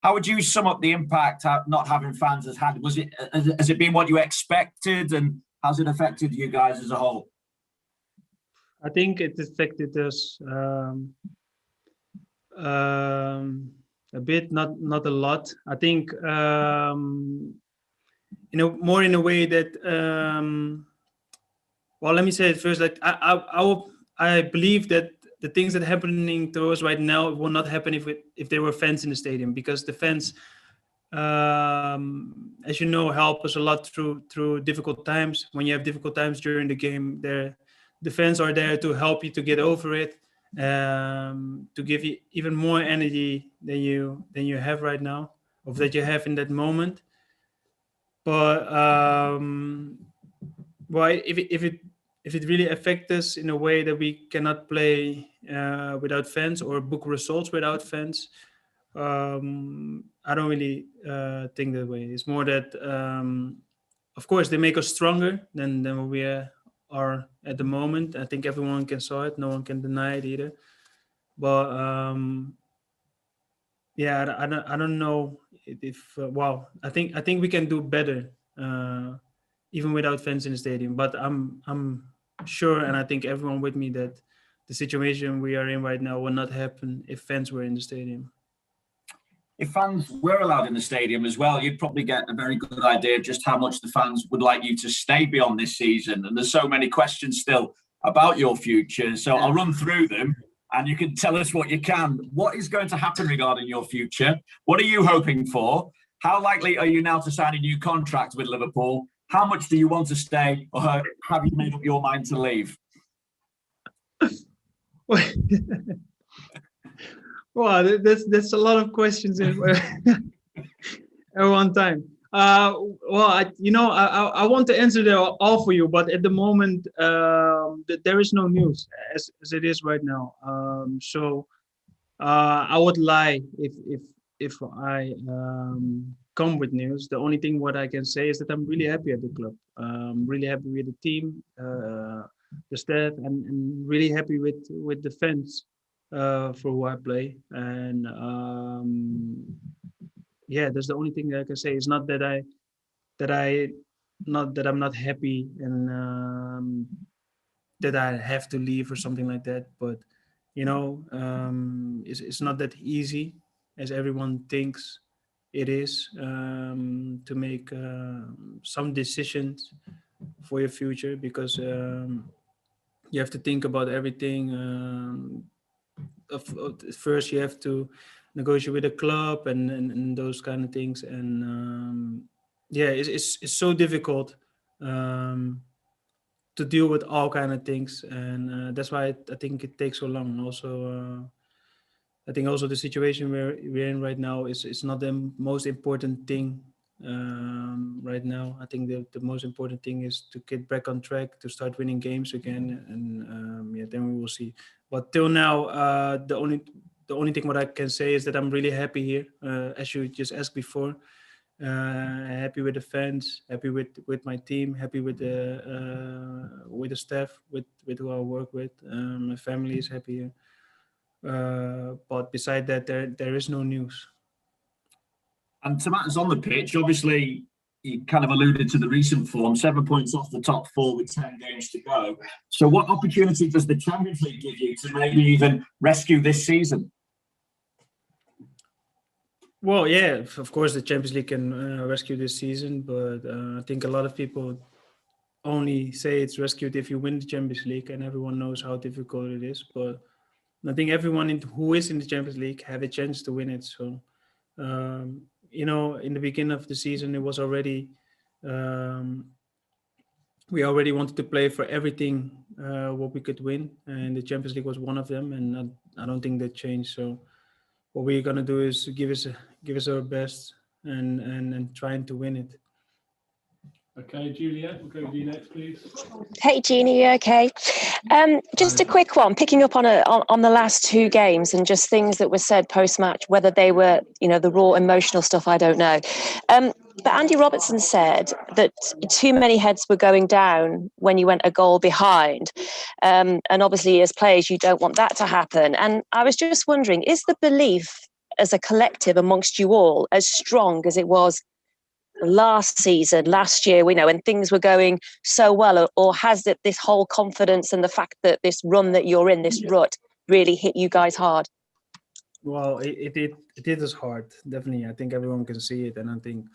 How would you sum up the impact not having fans has had? Has it been what you expected, and has it affected you guys as a whole? I think it affected us a bit, not a lot. I think more in a way that well, let me say it first. Like I believe that the things that are happening to us right now will not happen if there were fans in the stadium, because the fans, as you know, help us a lot through difficult times. When you have difficult times during the game, the fans are there to help you to get over it, to give you even more energy than you have right now, or that you have in that moment. But well, if it really affects us in a way that we cannot play without fans or book results without fans, I don't really think that way. It's more that, of course, they make us stronger than we are at the moment. I think everyone can saw it. No one can deny it either. But yeah, I don't know if wow. I think we can do better even without fans in the stadium. But I'm sure, and I think everyone with me, that the situation we are in right now will not happen if fans were in the stadium. If fans were allowed in the stadium as well, you'd probably get a very good idea of just how much the fans would like you to stay beyond this season. And there's so many questions still about your future. So I'll run through them and you can tell us what you can. What is going to happen regarding your future? What are you hoping for? How likely are you now to sign a new contract with Liverpool? How much do you want to stay, or have you made up your mind to leave? Well, that's a lot of questions at one time. Well, I want to answer them all for you, but at the moment, there is no news as it is right now. So I would lie if I come with news. The only thing what I can say is that I'm really happy at the club. I'm really happy with the team, the staff, and really happy with the fans for who I play. And yeah, that's the only thing that I can say. It's not that I'm not happy and that I have to leave or something like that. But it's not that easy as everyone thinks it is, to make some decisions for your future, because you have to think about everything. First, you have to negotiate with the club and those kind of things, and yeah, it's so difficult to deal with all kind of things, and that's why I think it takes so long. And also, I think also the situation we're in right now is not the most important thing right now. I think the most important thing is to get back on track, to start winning games again, and yeah, then we will see. But till now, the only thing what I can say is that I'm really happy here, as you just asked before. Happy with the fans, happy with my team, happy with the staff, with who I work with. My family is happy here. But beside that, there is no news. And to matters on the pitch, obviously, you kind of alluded to the recent form, 7 points off the top four with 10 games to go. So what opportunity does the Champions League give you to maybe even rescue this season? Well, yeah, of course, the Champions League can rescue this season, but I think a lot of people only say it's rescued if you win the Champions League, and everyone knows how difficult it is. But I think everyone who is in the Champions League have a chance to win it. So, in the beginning of the season, it was already, we already wanted to play for everything what we could win, and the Champions League was one of them, and I don't think that changed. So what we're gonna do is give us our best and trying to win it. Okay, Juliet, we'll go with you next, please. Hey, Gini, you okay? Just a quick one, picking up on the last two games and just things that were said post-match, whether they were, the raw emotional stuff, I don't know. But Andy Robertson said that too many heads were going down when you went a goal behind. And obviously, as players, you don't want that to happen. And I was just wondering, is the belief as a collective amongst you all as strong as it was last season, last year, when things were going so well? Or has it, this whole confidence and the fact that this run that you're in, this rut, really hit you guys hard? Well, it hit us hard, definitely. I think everyone can see it, and I think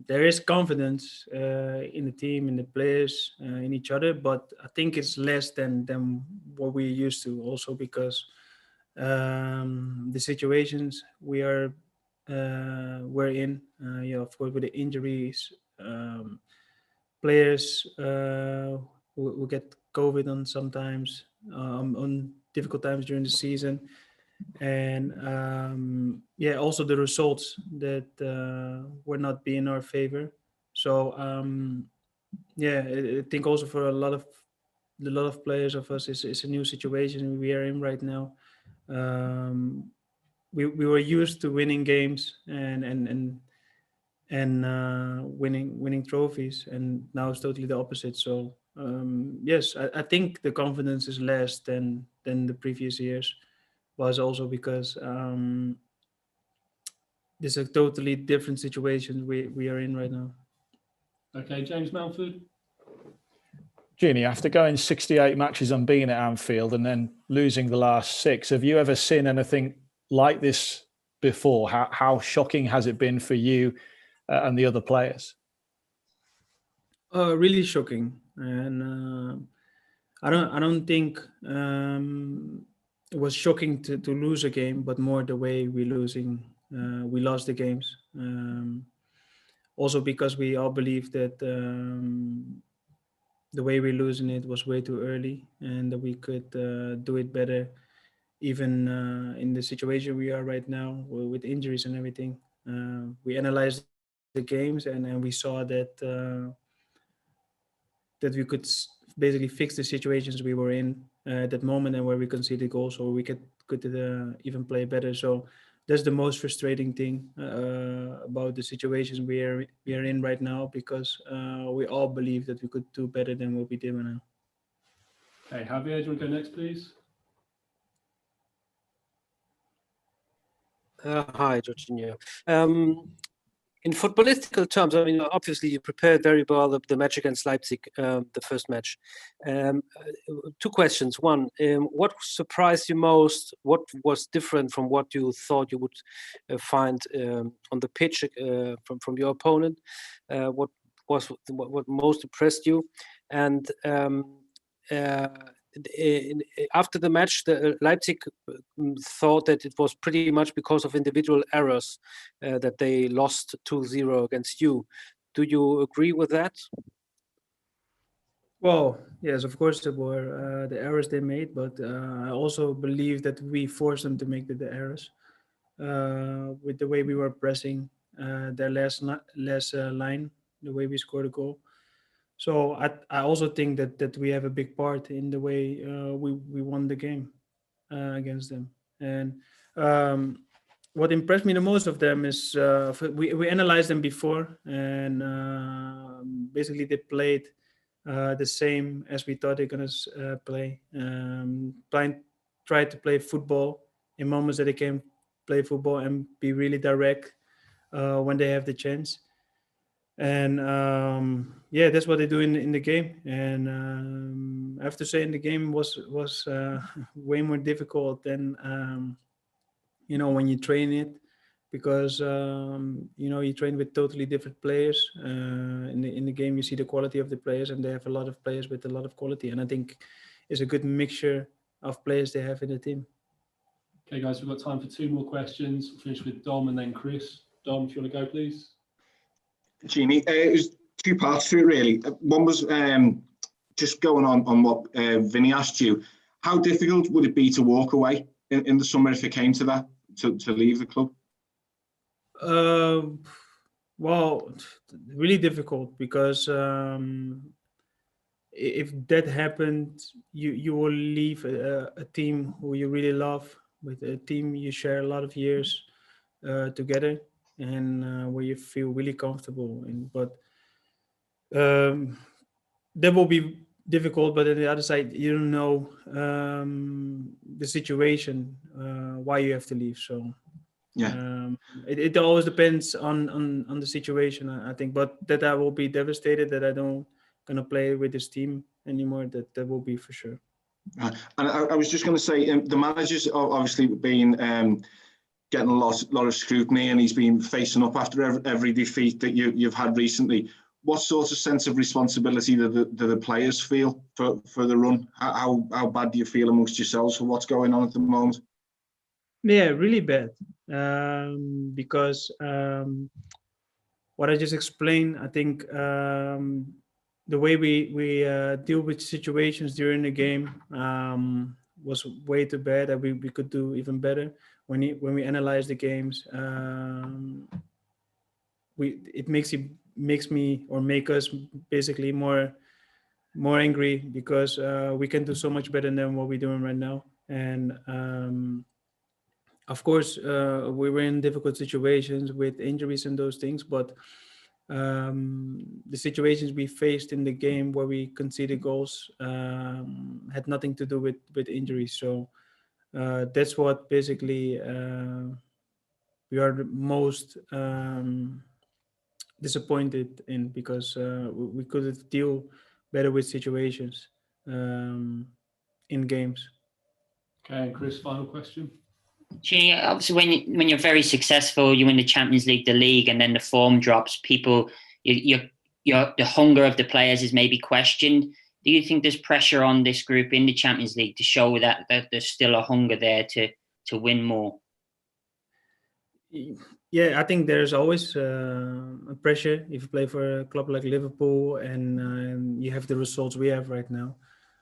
there is confidence in the team, in the players, in each other, but I think it's less than what we're used to. Also because the situations we're in, of course, with the injuries, players who get COVID on sometimes, on difficult times during the season. And also the results that were not be in our favor. So I think also for a lot of players of us, it's a new situation we are in right now. We were used to winning games and winning trophies, and now it's totally the opposite. So yes, I think the confidence is less than the previous years. Was also because this is a totally different situation we are in right now. Okay, James Mountford. Gini, after going 68 matches unbeaten at Anfield and then losing the last 6, have you ever seen anything like this before? How shocking has it been for you and the other players? Really shocking, and I don't think it was shocking to lose a game, but more the way we lost the games. Also because we all believe that the way we're losing it was way too early, and that we could do it better, even in the situation we are right now with injuries and everything. We analyzed the games, and we saw that we could basically fix the situations we were in at that moment, and where we conceded goals, or we could even play better. So that's the most frustrating thing about the situations we are in right now, because we all believe that we could do better than what we did right now. Okay, Javier, do you want to go next, please? Hi, Jorginho. In footballistical terms, I mean, obviously you prepared very well the match against Leipzig, the first match. 2 questions. One, what surprised you most? What was different from what you thought you would find on the pitch from your opponent? What most impressed you? And after the match, the Leipzig thought that it was pretty much because of individual errors that they lost 2-0 against you. Do you agree with that? Well, yes, of course there were the errors they made, but I also believe that we forced them to make the errors with the way we were pressing their last line, the way we scored a goal. So I also think that we have a big part in the way we won the game against them. And what impressed me the most of them is we analyzed them before, and basically they played the same as we thought they're gonna play. Try to play football in moments that they can play football and be really direct when they have the chance. And that's what they do in the game. And I have to say, in the game was way more difficult than when you train it, because you train with totally different players. In the game, you see the quality of the players, and they have a lot of players with a lot of quality. And I think it's a good mixture of players they have in the team. Okay, guys, we've got time for 2 more questions. We'll finish with Dom and then Chris. Dom, if you want to go, please. Gini, it was 2 parts to it, really. One was just going on what Vinny asked you. How difficult would it be to walk away in the summer if it came to that, to leave the club? Well, really difficult, because if that happened, you will leave a team who you really love, with a team you share a lot of years together, and where you feel really comfortable in. But that will be difficult, but on the other side, you don't know the situation why you have to leave. So Yeah. it always depends on the situation, I think. But that I will be devastated that I don't gonna play with this team anymore. That will be for sure. And I was just going to say, the manager's obviously been getting a lot of scrutiny, and he's been facing up after every defeat that you've had recently. What sort of sense of responsibility do the players feel for the run? How bad do you feel amongst yourselves for what's going on at the moment? Yeah, really bad. Because what I just explained, I think the way we deal with situations during the game was way too bad. That we could do even better when we analyze the games. It makes me or make us basically more angry because we can do so much better than what we're doing right now. And of course, we were in difficult situations with injuries and those things, but the situations we faced in the game where we conceded goals had nothing to do with injuries. So that's what basically we are the most disappointed in, because we could have deal better with situations in games. Okay, and Chris, final question. Gini, obviously, when you're very successful, you win the Champions League, the league, and then the form drops. People, the hunger of the players is maybe questioned. Do you think there's pressure on this group in the Champions League to show that there's still a hunger there to win more? Yeah, I think there's always a pressure if you play for a club like Liverpool and you have the results we have right now.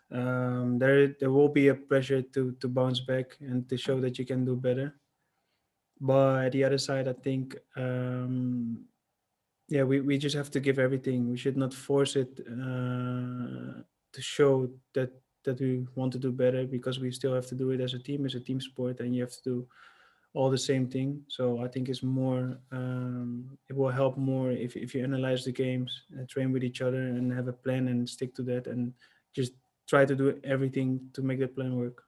There will be a pressure to bounce back and to show that you can do better. But the other side, I think, we just have to give everything. We should not force it to show that we want to do better, because we still have to do it as a team sport, and you have to do all the same thing. So I think it's more, it will help more if you analyze the games and train with each other and have a plan and stick to that and just try to do everything to make that plan work.